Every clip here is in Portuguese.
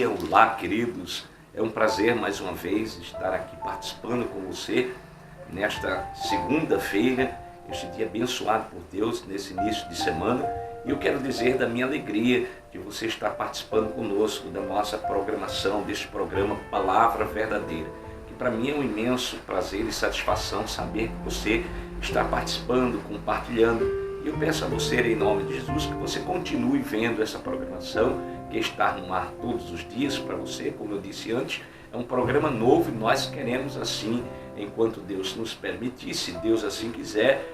dia, olá queridos, é um prazer mais uma vez estar aqui participando com você nesta segunda-feira, este dia abençoado por Deus nesse início de semana. E eu quero dizer da minha alegria de você estar participando conosco da nossa programação, deste programa Palavra Verdadeira, que para mim é um imenso prazer e satisfação saber que você está participando, compartilhando. E eu peço a você, em nome de Jesus, que você continue vendo essa programação que está no ar todos os dias para você. Como eu disse antes, é um programa novo e nós queremos assim, enquanto Deus nos permitir, se Deus assim quiser,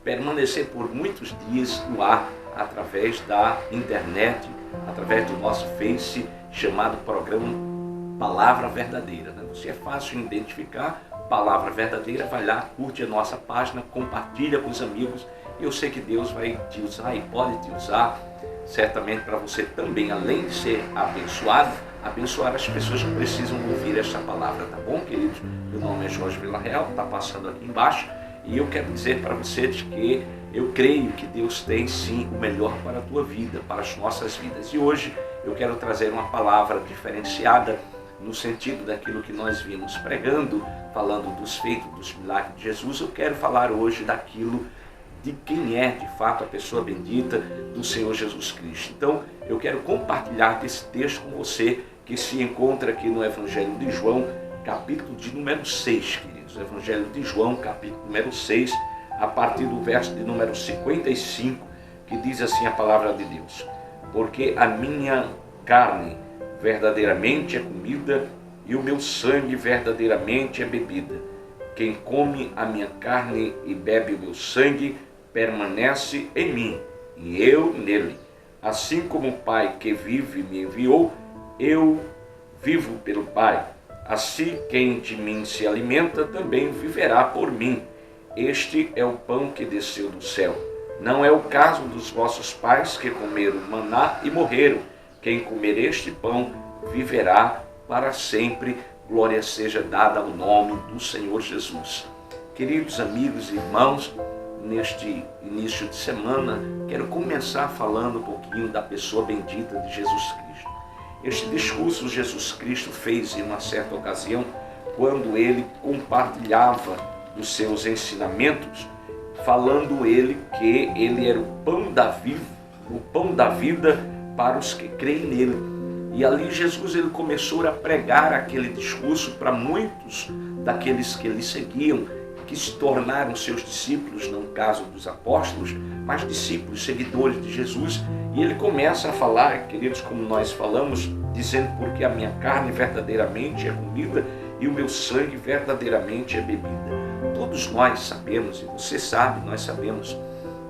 permanecer por muitos dias no ar, através da internet, através do nosso Face, chamado programa Palavra Verdadeira. Você é fácil de identificar, Palavra Verdadeira, vai lá, curte a nossa página, compartilha com os amigos. Eu sei que Deus vai te usar e pode te usar, certamente para você também, além de ser abençoado, abençoar as pessoas que precisam ouvir esta palavra, tá bom, queridos? Meu nome é Jorge Villarreal, está passando aqui embaixo, e eu quero dizer para vocês que eu creio que Deus tem sim o melhor para a tua vida, para as nossas vidas. E hoje eu quero trazer uma palavra diferenciada no sentido daquilo que nós vimos pregando, falando dos feitos, dos milagres de Jesus. Eu quero falar hoje daquilo de quem é de fato a pessoa bendita do Senhor Jesus Cristo. Então eu quero compartilhar desse texto com você, que se encontra aqui no Evangelho de João, capítulo de número 6, queridos. Evangelho de João, capítulo número 6, a partir do verso de número 55, que diz assim a palavra de Deus: porque a minha carne verdadeiramente é comida e o meu sangue verdadeiramente é bebida. Quem come a minha carne e bebe o meu sangue permanece em mim e eu nele. Assim como o Pai que vive me enviou, eu vivo pelo Pai. Assim quem de mim se alimenta também viverá por mim. Este é o pão que desceu do céu. Não é o caso dos vossos pais que comeram maná e morreram. Quem comer este pão viverá para sempre. Glória seja dada ao nome do Senhor Jesus. Queridos amigos e irmãos, neste início de semana, quero começar falando um pouquinho da pessoa bendita de Jesus Cristo. Este discurso Jesus Cristo fez em uma certa ocasião, quando ele compartilhava dos seus ensinamentos, falando ele que ele era o pão da vida para os que creem nele. E ali Jesus ele começou a pregar aquele discurso para muitos daqueles que lhe seguiam, que se tornaram seus discípulos, não no caso dos apóstolos, mas discípulos, seguidores de Jesus. E ele começa a falar, queridos, como nós falamos, dizendo: porque a minha carne verdadeiramente é comida e o meu sangue verdadeiramente é bebida. Todos nós sabemos, e você sabe, nós sabemos,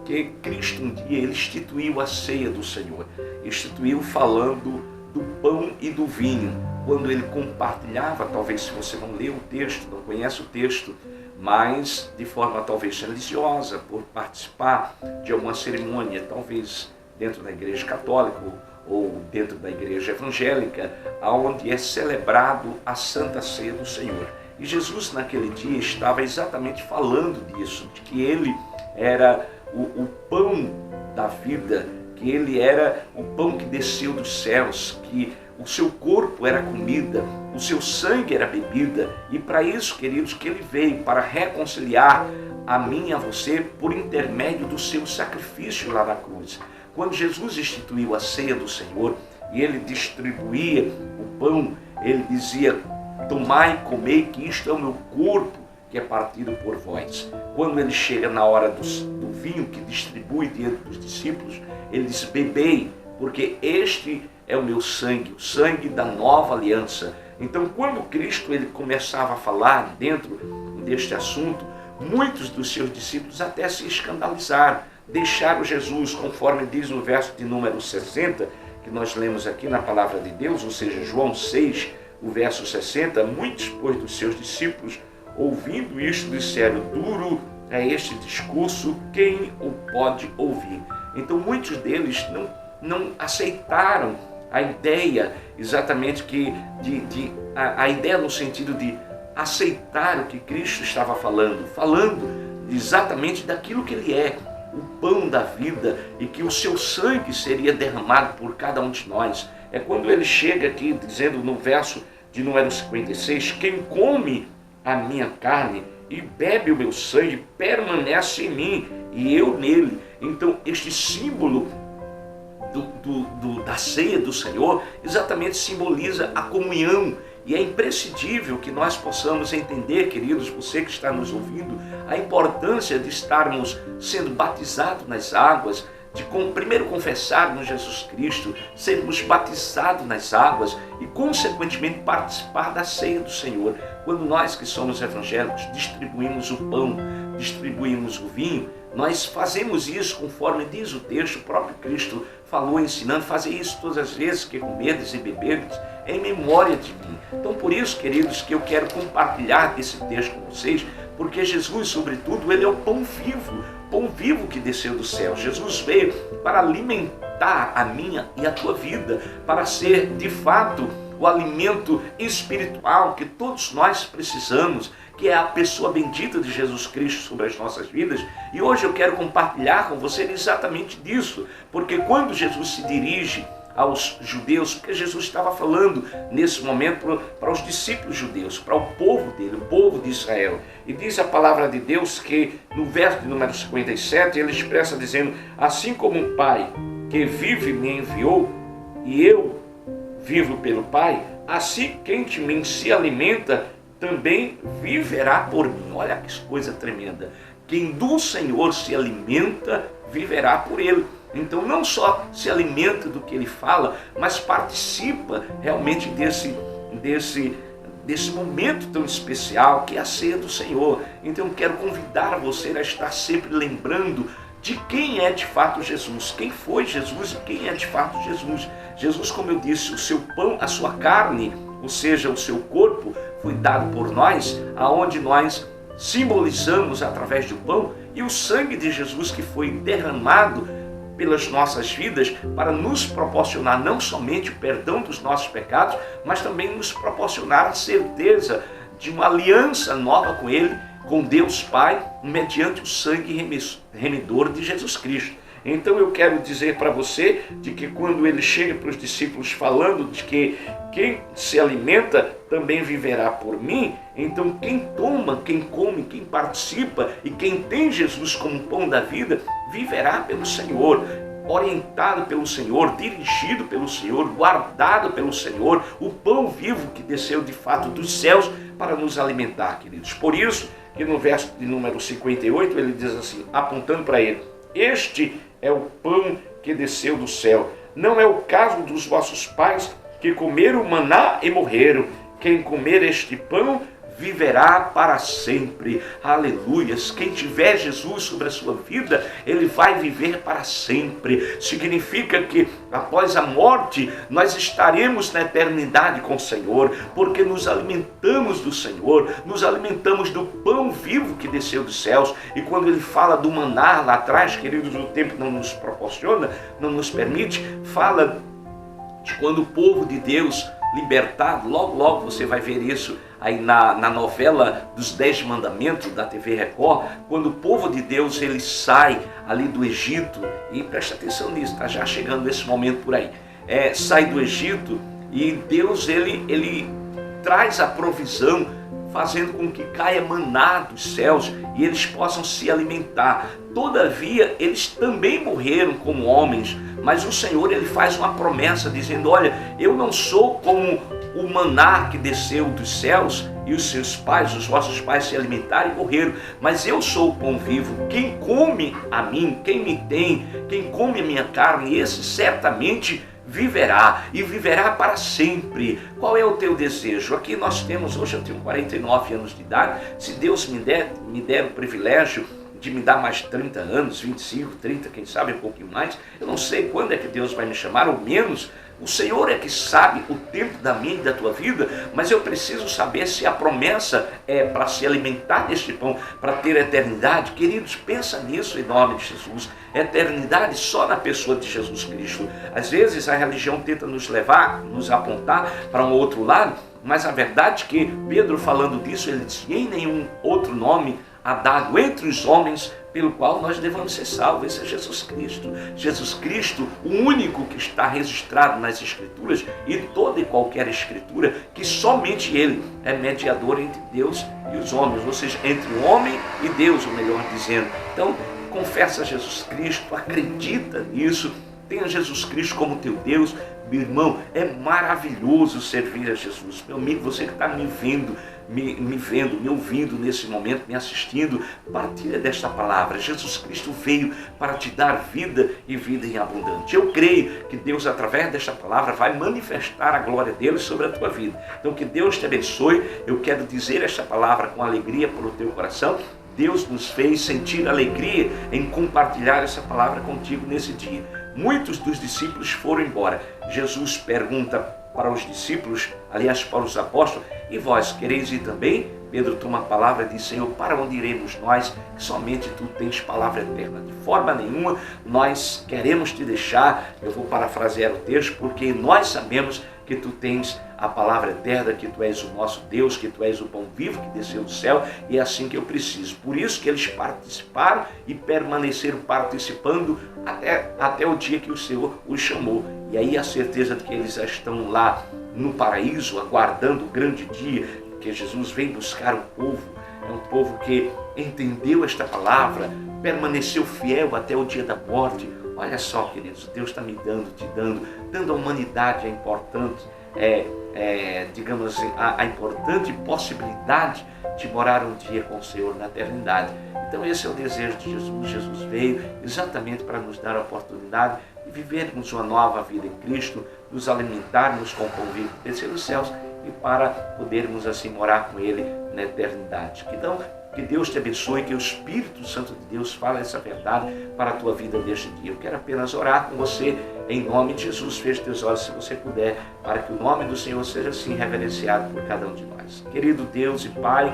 que Cristo um dia ele instituiu a ceia do Senhor, instituiu falando do pão e do vinho, quando ele compartilhava, talvez se você não leu o texto, não conhece o texto, mas de forma talvez religiosa, por participar de alguma cerimônia, talvez dentro da igreja católica ou dentro da igreja evangélica, onde é celebrado a Santa Ceia do Senhor. E Jesus naquele dia estava exatamente falando disso, de que ele era o pão da vida, que ele era o pão que desceu dos céus, que o seu corpo era comida, o seu sangue era bebida. E para isso, queridos, que ele veio para reconciliar a mim e a você por intermédio do seu sacrifício lá na cruz. Quando Jesus instituiu a ceia do Senhor e ele distribuía o pão, ele dizia: tomai e comei, que isto é o meu corpo que é partido por vós. Quando ele chega na hora do vinho que distribui diante dos discípulos, ele diz: bebei, porque este é o meu sangue, o sangue da nova aliança. Então, quando Cristo ele começava a falar dentro deste assunto, muitos dos seus discípulos até se escandalizaram, deixaram Jesus, conforme diz o verso de número 60, que nós lemos aqui na palavra de Deus, ou seja, João 6, o verso 60, muitos, pois, dos seus discípulos, ouvindo isto, disseram: duro é este discurso, quem o pode ouvir? Então muitos deles não aceitaram a ideia, exatamente a ideia no sentido de aceitar o que Cristo estava falando exatamente daquilo que ele é, o pão da vida, e que o seu sangue seria derramado por cada um de nós. é quando ele chega aqui dizendo no verso de número 56, quem come a minha carne e bebe o meu sangue permanece em mim e eu nele. Então este símbolo da ceia do Senhor exatamente simboliza a comunhão. E é imprescindível que nós possamos entender, queridos, você que está nos ouvindo, a importância de estarmos sendo batizados nas águas, de primeiro confessarmos Jesus Cristo, sermos batizados nas águas e consequentemente participar da ceia do Senhor. Quando nós que somos evangélicos distribuímos o pão, distribuímos o vinho, nós fazemos isso conforme diz o texto, o próprio Cristo falou ensinando, fazer isso todas as vezes que comerdes e beberdes em memória de mim. Então por isso, queridos, que eu quero compartilhar esse texto com vocês, porque Jesus, sobretudo, ele é o pão vivo que desceu do céu. Jesus veio para alimentar a minha e a tua vida, para ser de fato o alimento espiritual que todos nós precisamos, que é a pessoa bendita de Jesus Cristo sobre as nossas vidas. E hoje eu quero compartilhar com você exatamente disso, porque quando Jesus se dirige aos judeus, porque Jesus estava falando nesse momento para os discípulos judeus, para o povo dele, o povo de Israel. E diz a palavra de Deus que no verso de número 57, ele expressa dizendo, assim como um pai que vive me enviou e eu vivo pelo Pai, assim quem de mim se alimenta também viverá por mim. Olha que coisa tremenda. Quem do Senhor se alimenta, viverá por ele. Então não só se alimenta do que ele fala, mas participa realmente desse momento tão especial que é a ceia do Senhor. Então eu quero convidar você a estar sempre lembrando de quem é de fato Jesus, quem foi Jesus e quem é de fato Jesus. Jesus, como eu disse, o seu pão, a sua carne, ou seja, o seu corpo, foi dado por nós, aonde nós simbolizamos através do pão, e o sangue de Jesus que foi derramado pelas nossas vidas para nos proporcionar não somente o perdão dos nossos pecados, mas também nos proporcionar a certeza de uma aliança nova com Ele, com Deus Pai, mediante o sangue remidor de Jesus Cristo. Então eu quero dizer para você de que quando ele chega para os discípulos falando de que quem se alimenta também viverá por mim, então quem toma, quem come, quem participa e quem tem Jesus como pão da vida, viverá pelo Senhor, orientado pelo Senhor, dirigido pelo Senhor, guardado pelo Senhor, o pão vivo que desceu de fato dos céus para nos alimentar, queridos. Por isso que no verso de número 58 ele diz assim, apontando para ele, este é o pão que desceu do céu. Não é o caso dos vossos pais que comeram maná e morreram. Quem comer este pão viverá para sempre. Aleluias. Quem tiver Jesus sobre a sua vida, ele vai viver para sempre. Significa que após a morte, nós estaremos na eternidade com o Senhor, porque nos alimentamos do Senhor, nos alimentamos do pão vivo que desceu dos céus. E quando ele fala do maná lá atrás, queridos, o tempo não nos proporciona, não nos permite, fala de quando o povo de Deus libertado, logo você vai ver isso aí na novela dos 10 Mandamentos da TV Record, quando o povo de Deus ele sai ali do Egito, e presta atenção nisso, está já chegando esse momento por aí, sai do Egito e Deus ele traz a provisão, fazendo com que caia maná dos céus e eles possam se alimentar. Todavia, eles também morreram como homens, mas o Senhor ele faz uma promessa dizendo, olha, eu não sou como o maná que desceu dos céus e os seus pais, os vossos pais se alimentaram e morreram, mas eu sou o pão vivo. Quem come a mim, quem me tem, quem come a minha carne, esse certamente viverá e viverá para sempre. Qual é o teu desejo? Aqui nós temos, hoje eu tenho 49 anos de idade, se Deus me der o privilégio de me dar mais 30 anos, 25, 30, quem sabe um pouquinho mais, eu não sei quando é que Deus vai me chamar, ou menos, o Senhor é que sabe o tempo da minha e da tua vida, mas eu preciso saber se a promessa é para se alimentar deste pão, para ter eternidade. Queridos, pensa nisso em nome de Jesus. Eternidade só na pessoa de Jesus Cristo. Às vezes a religião tenta nos levar, nos apontar para um outro lado, mas a verdade é que Pedro falando disso, ele diz, em nenhum outro nome há dado entre os homens pelo qual nós devemos ser salvos. Esse é Jesus Cristo. Jesus Cristo, o único que está registrado nas Escrituras e toda e qualquer Escritura, que somente Ele é mediador entre Deus e os homens, ou seja, entre o homem e Deus, o melhor dizendo. Então, confessa Jesus Cristo, acredita nisso, tenha Jesus Cristo como teu Deus. Meu irmão, é maravilhoso servir a Jesus. Meu amigo, você que está me vendo, me ouvindo nesse momento, me assistindo, partilha desta palavra. Jesus Cristo veio para te dar vida e vida em abundante. Eu creio que Deus, através desta palavra, vai manifestar a glória dele sobre a tua vida. Então, que Deus te abençoe. Eu quero dizer esta palavra com alegria para o teu coração. Deus nos fez sentir alegria em compartilhar essa palavra contigo nesse dia. Muitos dos discípulos foram embora. Jesus pergunta para os discípulos, aliás, para os apóstolos: e vós quereis ir também? Pedro toma a palavra e diz: Senhor, para onde iremos nós, que somente tu tens palavra eterna? De forma nenhuma nós queremos te deixar. Eu vou parafrasear o texto, porque nós sabemos que tu tens a palavra eterna, que tu és o nosso Deus, que tu és o pão vivo que desceu do céu, e é assim que eu preciso. Por isso que eles participaram e permaneceram participando até o dia que o Senhor os chamou. E aí a certeza de que eles já estão lá no paraíso, aguardando o grande dia, que Jesus vem buscar um povo. É um povo que entendeu esta palavra, permaneceu fiel até o dia da morte. Olha só, queridos, Deus está me dando à humanidade a importante, digamos assim, a importante possibilidade de morar um dia com o Senhor na eternidade. Então esse é o desejo de Jesus. Jesus veio exatamente para nos dar a oportunidade de vivermos uma nova vida em Cristo, nos alimentarmos com o pão vivo que desceu dos céus e para podermos assim morar com Ele na eternidade. Então, que Deus te abençoe, que o Espírito Santo de Deus fale essa verdade para a tua vida neste dia. Eu quero apenas orar com você em nome de Jesus. Feche teus olhos se você puder, para que o nome do Senhor seja assim reverenciado por cada um de nós. Querido Deus e Pai,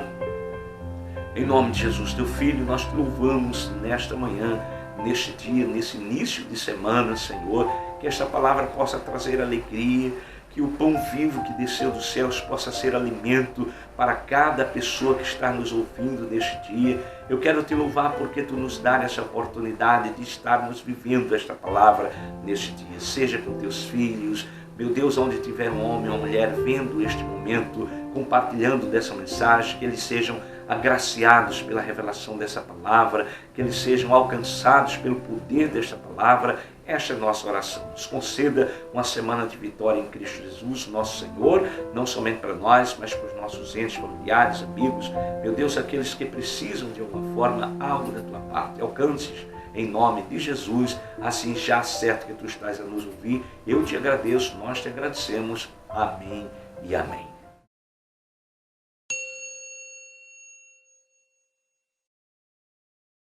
em nome de Jesus, teu Filho, nós te louvamos nesta manhã, neste dia, nesse início de semana, Senhor, que esta palavra possa trazer alegria, que o pão vivo que desceu dos céus possa ser alimento para cada pessoa que está nos ouvindo neste dia. Eu quero te louvar porque tu nos dá essa oportunidade de estarmos vivendo esta palavra neste dia. Seja com teus filhos, meu Deus, onde tiver um homem ou uma mulher vendo este momento, compartilhando dessa mensagem, que eles sejam agraciados pela revelação dessa palavra, que eles sejam alcançados pelo poder desta palavra. Esta é a nossa oração. Nos conceda uma semana de vitória em Cristo Jesus, nosso Senhor, não somente para nós, mas para os nossos entes familiares, amigos. Meu Deus, aqueles que precisam de alguma forma algo da tua parte, alcances em nome de Jesus, assim já certo que tu estás a nos ouvir. Eu te agradeço, nós te agradecemos. Amém e amém.